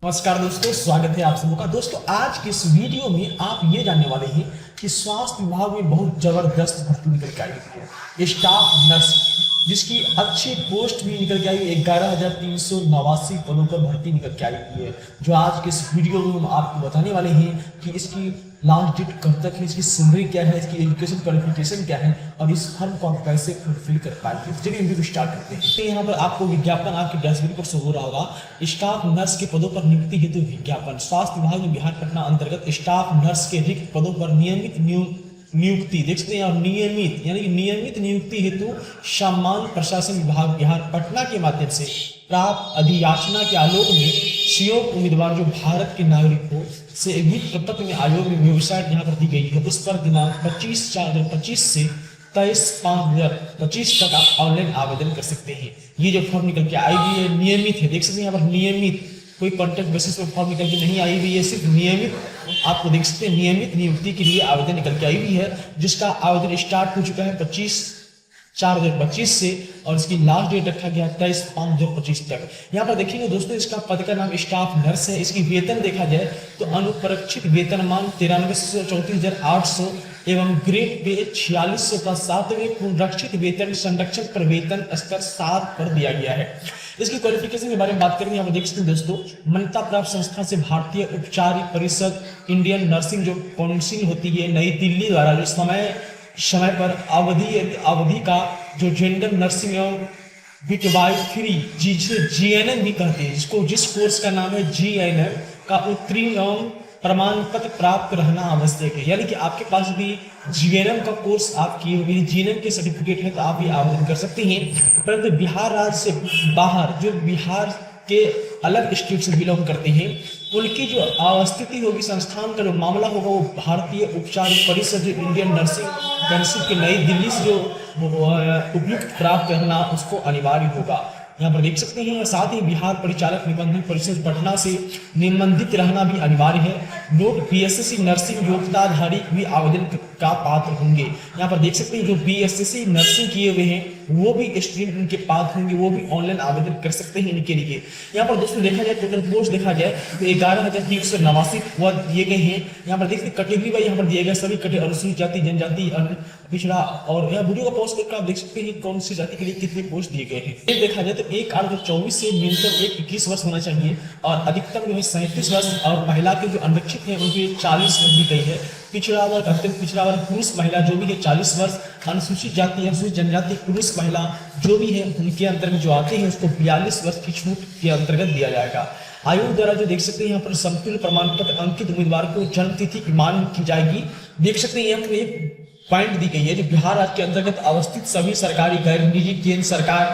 नमस्कार दोस्तों, स्वागत है आप सबों का। दोस्तों आज के इस वीडियो में आप ये जानने वाले हैं कि स्वास्थ्य विभाग में बहुत जबरदस्त भर्ती निकल के आई है स्टाफ नर्स, जिसकी अच्छी पोस्ट भी निकल के आई है। 11,389 पदों पर भर्ती निकल के आई हुई है, जो आज के इस वीडियो में हम आपको बताने वाले हैं कि इसकी लास्ट डेट कब तक है, इसकी सैलरी क्या है, इसकी एजुकेशन क्वालिफिकेशन क्या है और इस फॉर्म को आप कैसे फुलफिल कर पाएंगे। चलिए वीडियो स्टार्ट करते हैं। तो यहाँ पर आपको विज्ञापन आपके डैशबोर्ड पर शो हो रहा होगा। स्टाफ नर्स के पदों पर नियुक्ति हेतु विज्ञापन। स्वास्थ्य विभाग में बिहार पटना अंतर्गत स्टाफ नर्स के रिक्त पदों पर नियमित नियुक्ति देख सकते हैं। और नियमित यानी कि नियमित नियुक्ति हेतु सामान्य प्रशासन विभाग बिहार पटना के माध्यम से प्राप्त अधियाचना के आलोक में संयोग उम्मीदवार जो भारत के नागरिक हो से एक प्रपत्र में आयोग में वेबसाइट यहाँ पर दी गई है। उस पर दिनांक 25/4/2025 से 23/5/2025 तक आप ऑनलाइन आवेदन कर सकते हैं। ये जो फॉर्म निकल के आई हुई है नियमित है, देख सकते हैं यहाँ पर नियमित, कोई कॉन्ट्रैक्ट बेसिस पर फॉर्म निकल के नहीं आई हुई है, सिर्फ नियमित आपको देख सकते हैं नियमित नियुक्ति के लिए आवेदन निकल के आई हुई है, जिसका आवेदन स्टार्ट हो चुका है 25/4/2025 से और इसकी लास्ट डेट रखा गया 23/5/2025 तक। यहाँ पर देखेंगे दोस्तों, इसका पद का नाम स्टाफ नर्स है। इसकी वेतन देखा जाए तो अनुपरीक्षित वेतनमान 93,34,800 एवं ग्रेड पे 4600 का 7वें पुनरीक्षित वेतन संरक्षण पर वेतन स्तर 7 पर दिया गया है। इसकी क्वालिफिकेशन के बारे में बात करेंगे, यहाँ पर देख सकते हैं दोस्तों, मान्यता प्राप्त संस्था से भारतीय उपचार परिषद इंडियन नर्सिंग जो काउंसिल होती है नई दिल्ली द्वारा, जो समय पर अवधि का जो जेंडर नर्सिंग एवं बिटवाई फ्री जिसे जीएनएम भी कहते हैं, जिस कोर्स का नाम है जीएनएम का उत्तीर्ण एवं प्रमाण पत्र प्राप्त रहना आवश्यक है। यानी कि आपके पास भी जीएनएम का कोर्स आप किए हुए जीएनएम के सर्टिफिकेट है तो आप भी आवेदन कर सकते हैं। परंतु बिहार राज्य से बाहर जो बिहार के अलग स्टेट से बिलोंग करते हैं उनकी जो अवस्थिति होगी, संस्थान का जो मामला होगा, वो भारतीय उपचार परिषद जो इंडियन नर्सिंग काउंसिल की नई दिल्ली से जो उपयुक्त प्राप्त करना उसको अनिवार्य होगा। यहाँ पर देख सकते हैं। साथ ही बिहार परिचालक निबंधन परिषद पटना से निबंधित रहना भी अनिवार्य है। लोग बीएसएससी नर्सिंग योग्यताधारी भी आवेदन का पात्र होंगे। यहाँ पर देख सकते हैं जो बीएसएससी नर्सिंग किए हुए हैं वो भी स्ट्रीम इनके पात्र होंगे, वो भी ऑनलाइन आवेदन कर सकते हैं इनके लिए। यहाँ पर दोस्तों देखा जाए टोटल पोस्ट देखा जाए तो 11,389 पद दिए गए हैं। यहाँ पर देखते कैटेगरी वाइज यहाँ पर दिए गए सभी अनुसूचित जाति, जनजाति, पिछड़ा। और यहाँ वीडियो को पॉज करके आप देख सकते हैं कौन सी जाति के लिए कितने पोस्ट दिए गए हैं। ये देखा जाए तो 1/8/24 से न्यूनतम 21 वर्ष होना चाहिए और अधिकतम जो है 37 वर्ष। और महिला के जो अनरक्षित है उनके 40 वर्ष दी गई है। पिछड़ा वर्ग, अत्यंत पिछड़ा वर्ग, पुरुष महिला जो भी है 40 वर्ष। अनुसूचित जाति, अनुसूचित जनजाति, पुरुष महिला जो भी है उनके अंतर्गत जो आते हैं उसको 42 वर्ष की छूट के अंतर्गत दिया जाएगा। आयोग द्वारा जो देख सकते हैं यहाँ पर समतुल्य प्रमाण पत्र अंकित उम्मीदवार को जन्म तिथि की मान्य की जाएगी। देख सकते हैं यहाँ पर एक पॉइंट दी गई है जो बिहार राज्य के अंतर्गत अवस्थित सभी सरकारी, गैर निजी, केंद्र सरकार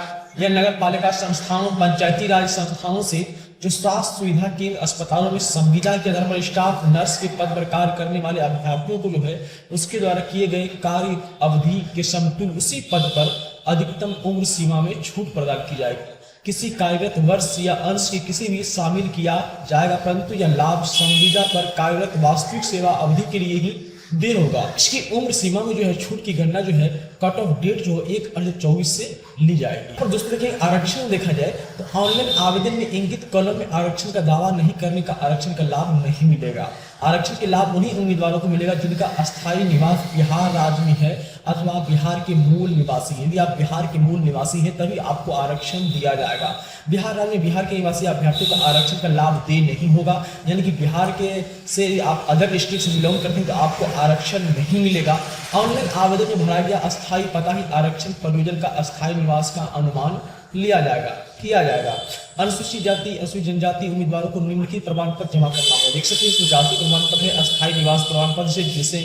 या नगर पालिका संस्थानों, पंचायती राज संस्थानों से जो स्वास्थ्य सुविधा केंद्र अस्पतालों में संविदा के आधार पर स्टाफ नर्स के पद पर कार्य करने वाले अभ्यर्थियों को जो है उसके द्वारा किए गए कार्य अवधि के समतुल्य उसी पद पर अधिकतम उम्र सीमा में छूट प्रदान की जाएगी। किसी कार्यरत वर्ष या अंश के किसी भी शामिल किया जाएगा, परंतु यह लाभ संविदा पर कार्यरत वास्तविक सेवा अवधि के लिए ही देर होगा। इसकी उम्र सीमा में जो है छूट की गणना जो है कट ऑफ डेट जो 1/24 से ली जाएगी। और दोस्तों देखिए आरक्षण देखा जाए तो ऑनलाइन आवेदन में इंगित कॉलम में आरक्षण का दावा नहीं करने का आरक्षण का लाभ नहीं मिलेगा। आरक्षण के लाभ उन्हीं उम्मीदवारों को मिलेगा जिनका अस्थायी निवास बिहार राज्य में है अथवा बिहार के मूल निवासी है। यदि आप बिहार के मूल निवासी हैं तभी आपको आरक्षण दिया जाएगा। बिहार राज्य में बिहार के निवासी अभ्यर्थियों का आरक्षण का लाभ दे नहीं होगा। यानी कि बिहार के से आप अदर स्टेट से बिलोंग करते हैं तो आपको आरक्षण नहीं मिलेगा। ऑनलाइन आवेदन में भरा गया अस्थायी पता ही आरक्षण परियोजना का अस्थायी निवास का अनुमान किया जाएगा। अनुसूचित जाति, अनुसूचित जनजाति उम्मीदवारों को निम्नलिखित प्रमाण पत्र जमा करना होगा। देख सकते हैं इसमें जाति प्रमाण पत्र है, अस्थायी निवास प्रमाण पत्र जिसे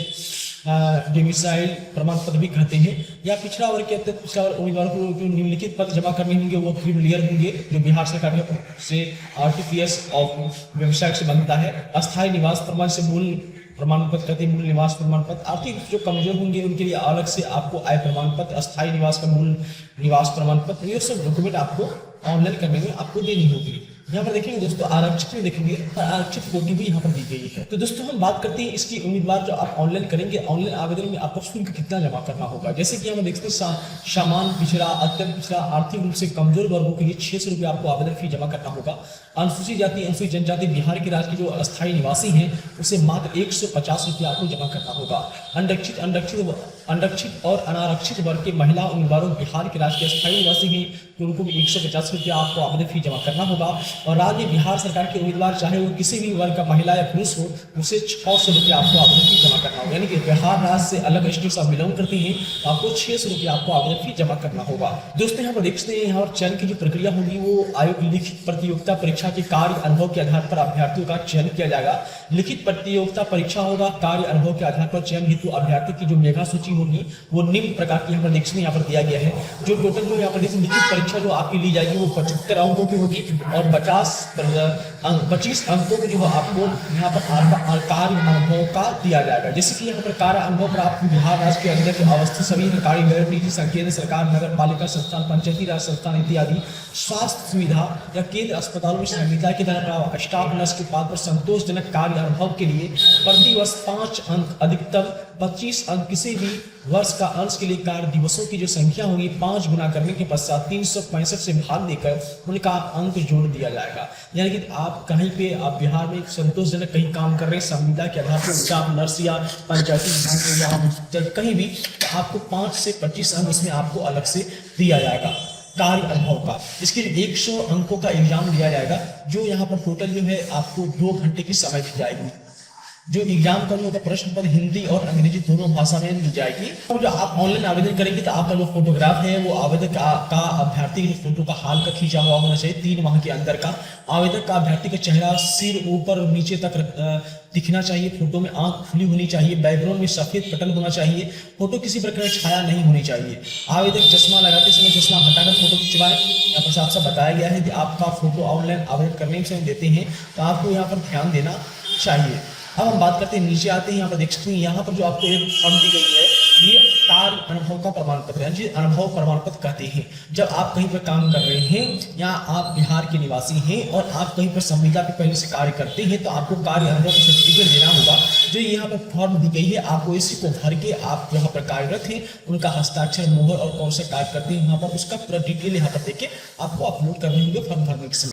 डोमिसाइल प्रमाण पत्र भी कहते हैं। या पिछड़ा वर्ग के अत्यंत पिछड़ा वर्ग उम्मीदवारों को जो निम्नलिखित पत्र जमा करने होंगे वो क्रिमिलियर होंगे जो बिहार सरकार से आरटीपीएस ऑफ वेबसाइट से बनता है। अस्थायी निवास प्रमाण से मूल प्रमाण पत्र कहते हैं, मूल निवास प्रमाण पत्र। आर्थिक जो कमजोर होंगे उनके लिए अलग से आपको आय प्रमाण पत्र, अस्थायी निवास का मूल निवास प्रमाण पत्र, ये सब डॉक्यूमेंट आपको ऑनलाइन करने में आपको देनी होगी। यहाँ पर देखेंगे दोस्तों आरक्षित में देखेंगे आरक्षित कोटि भी यहाँ पर दी गई है। तो दोस्तों हम बात करते हैं इसकी उम्मीदवार जो आप ऑनलाइन करेंगे, ऑनलाइन आवेदन में आपको शुल्क कितना जमा करना होगा। जैसे कि हम देखते हैं सामान्य पिछड़ा, अत्यंत पिछड़ा, आर्थिक रूप से कमजोर वर्गों के लिए 600 रुपये आपको आवेदन फी जमा करना होगा। अनुसूचित जाति, अनुसूचित जनजाति, बिहार के राज्य के जो अस्थायी निवासी हैं उसे मात्र 150 रुपये आपको जमा करना होगा। अनरक्षित और अनारक्षित वर्ग के महिला उम्मीदवारों बिहार के राज्य के अस्थायी निवासी हैं तो उनको भी 150 रुपये आपको आवेदन फी जमा करना होगा। और राज्य बिहार सरकार के उम्मीदवार चाहे वो किसी भी वर्ग का महिला या पुरुष हो उसे 600 रुपये आपको आवेदन फी जमा करना होगा। यानी कि बिहार राज्य से अलग स्टेट से बिलोंग करते हैं तो आपको 600 रुपये आपको आवेदन फी जमा करना होगा। दोस्तों यहाँ पर देखते हैं यहाँ पर चयन की जो प्रक्रिया होगी वो आयोग लिखित प्रतियोगिता परीक्षा के कार्य अनुभव के आधार पर अभ्यर्थियों का चयन किया जाएगा। लिखित प्रतियोगिता परीक्षा होगा, कार्य अनुभव के आधार पर चयन हेतु अभ्यर्थी की जो मेधा सूची होगी वो निम्न प्रकार की यहाँ पर देखने यहाँ पर दिया गया है। जो टोटल जो यहाँ पर लिखित परीक्षा जो आपकी ली जाएगी वो 75 अंकों की होगी और 25 अंकों की जो आपको यहाँ पर कार्य अनुभव का दिया जाएगा। जैसे कि यहाँ पर कार्य अनुभव प्राप्त बिहार राज्य के अंदर के अवस्थित सभी सरकारी गैर निजी केंद्र सरकार, नगर पालिका संस्थान, पंचायती राज संस्थान इत्यादि स्वास्थ्य सुविधा या केंद्र अस्पतालों में संविदा के द्वारा स्टाफ नर्स के पद पर संतोषजनक कार्य अनुभव के लिए प्रति वर्ष 5 अंक, अधिकतम 25 अंक, किसी भी वर्ष का अंश के लिए कार्य दिवसों की जो संख्या होगी 5 गुना करने के पश्चात 365 से भाग देकर उनका अंक जोड़ दिया जाएगा। यानी कि आप कहीं पे आप बिहार में संतोषजनक कहीं काम कर रहे हैं संविदा के आधार पर स्टाफ नर्स या पंचायती या कहीं भी, तो आपको 5 से 25 अंक उसमें आपको अलग से दिया जाएगा कार्य अनुभव का। इसके लिए 100 अंकों का एग्जाम लिया जाएगा जो यहाँ पर टोटल जो है आपको 2 घंटे की समय दी जाएगी। जो एग्जाम का होगा प्रश्न पत्र हिंदी और अंग्रेजी दोनों भाषा में दी जाएगी। और जो आप ऑनलाइन आवेदन करेंगे तो आपका जो फोटोग्राफ है वो आवेदक का अभ्यर्थी के फोटो का हाल का खींचा हुआ होना चाहिए 3 माह के अंदर का। आवेदक का अभ्यर्थी का चेहरा सिर ऊपर नीचे तक दिखना चाहिए। फोटो में आंख खुली होनी चाहिए। बैकग्राउंड में सफेद पटल होना चाहिए। फोटो किसी प्रकार की छाया नहीं होनी चाहिए। आवेदक चश्मा लगाते समय चश्मा हटाकर फोटो खिंचवाएं। यहाँ पर साफ साफ बताया गया है कि आपका फोटो ऑनलाइन आवेदन करने से देते हैं तो आपको यहाँ पर ध्यान देना चाहिए। अब हम बात करते हैं, नीचे आते हैं, यहाँ पर देख सकते हैं यहाँ पर जो आपको एक फॉर्म दी गई है ये कार्य अनुभव का प्रमाण पत्र है। अनुभव प्रमाण पत्र कहते हैं जब आप कहीं पर काम कर रहे हैं या आप बिहार के निवासी हैं और आप कहीं पर संविदा पे पहले से कार्य करते हैं तो आपको कार्य अनुभव का सर्टिफिकेट देना होगा। जो यहाँ पर फॉर्म दी गई है आपको इसी को भर के आप यहाँ पर कार्यरत हैं उनका हस्ताक्षर, मोहर और कौन सा कार्य करते हैं यहाँ पर उसका पूरा डिटेल यहाँ पर देके आपको अपलोड करने होंगे फॉर्म भरने के समय।